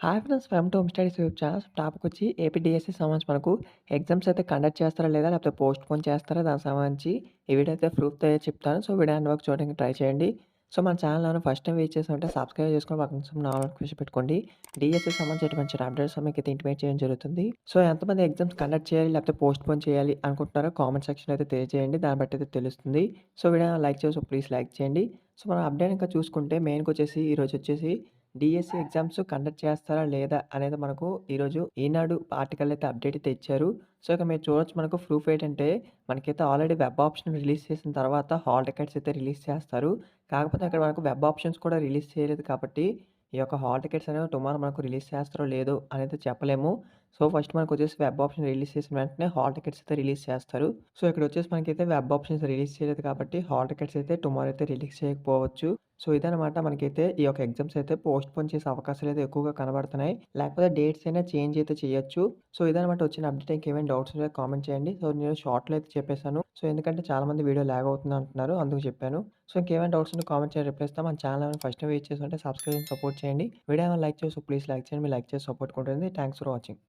Hi friends! Welcome to home studies YouTube channel. Topic వచ్చి AP DSC సంబంధించి మనకు exams అయితే కండక్ట్ చేస్తారా లేదా? లేకపోతే పోస్ట్‌పోన్ చేస్తారా? దానికి సంబంధించి ఈ వీడియో అయితే ప్రూఫ్‌తో అయితే చెప్తాను. సో, వీడియో ఎండ్ వరకు చూడడానికి ట్రై చేయండి. సో, మన ఛానల్ ఎవరైనా ఫస్ట్ టైం విజిట్ చేసామంటే సబ్స్క్రైబ్ చేసుకొని పక్కన వస్తున్న ఆల్ నోటిఫికేషన్ పెట్టుకోండి. డీఎస్సీ సంబంధించి ఎటువంటి అప్డేట్స్ మీకైతే ఇంటిమేట్ చేయడం జరుగుతుంది. సో, ఎంతమంది ఎగ్జామ్స్ కండక్ట్ చేయాలి లేకపోతే పోస్ట్‌పోన్ చేయాలి అనుకుంటున్నారో కామెంట్ సెక్షన్‌లో అయితే తెలియజేయండి. దాన్ని బట్టి అయితే తెలుస్తుంది. సో, వీడియో లైక్ చేసి సో, ప్లీజ్ లైక్ చేయండి. సో, మనం అప్డేట్ ఇంకా చూసుకుంటే మెయిన్‌గా వచ్చేసి ఈరోజు వచ్చేసి డీఎస్సీ ఎగ్జామ్స్ కండక్ట్ చేస్తారా? లేదా? అనేది మనకు ఈరోజు ఈనాడు ఆర్టికల్ అయితే అప్డేట్ అయితే ఇచ్చారు. సో, ఇక మీరు చూడొచ్చు మనకు ప్రూఫ్ ఏంటంటే, మనకైతే ఆల్రెడీ వెబ్ ఆప్షన్ రిలీజ్ చేసిన తర్వాత హాల్ టికెట్స్ అయితే రిలీజ్ చేస్తారు. కాకపోతే అక్కడ మనకు వెబ్ ఆప్షన్స్ కూడా రిలీజ్ చేయలేదు కాబట్టి, ఈ యొక్క హాల్ టికెట్స్ అనేవి టుమారో మనకు రిలీజ్ చేస్తారో లేదో అనేది చెప్పలేము. సో, ఫస్ట్ మనకొచ్చేసి వెబ్ ఆప్షన్ రిలీజ్ చేసిన వెంటనే హాల్ టికెట్స్ అయితే రిలీజ్ చేస్తారు. సో, ఇక్కడొచ్చేసి మనకైతే వెబ్ ఆప్షన్స్ రిలీజ్ చేయలేదు కాబట్టి, హాల్ టికెట్స్ అయితే టుమారో అయితే రిలీజ్ చేయకపోవచ్చు. సో, ఇదనమాట మనకైతే ఈ యొక్క ఎగ్జామ్స్ అయితే పోస్ట్‌పోన్ చేసే అవకాశాలైతే ఎక్కువగా కనబడుతున్నాయి. లేకపోతే డేట్స్ అయినా చేంజ్ అయితే చేయొచ్చు. సో, ఇదనమాట వచ్చిన అప్డేట్. ఇంకేమైనా డౌట్స్ ఉంటే కామెంట్ చేయండి. సో, నేను షార్ట్‌లో అయితే చెప్పేసాను. సో, ఎందుకంటే చాలామంది వీడియో లాగ్ అవుతుంది అంటున్నారు. అందుకు చెప్పాను. సో, ఇంకేమైనా డౌట్స్ ఉంటే కామెంట్ చేయండి. రిప్లై ఇస్తాం. మన ఛానల్ ఏమైనా ఫస్ట్ టైమ్ విజిట్ చేస్తుంటే సబ్స్క్రైబ్ చేసి సపోర్ట్ చేయండి. వీడియో ఏమైనా లైక్ చేస్తే ప్లీజ్ లైక్ చేయండి. మీరు లైక్ చేసి సపోర్ట్‌గా ఉంటుంది. Thanks for watching.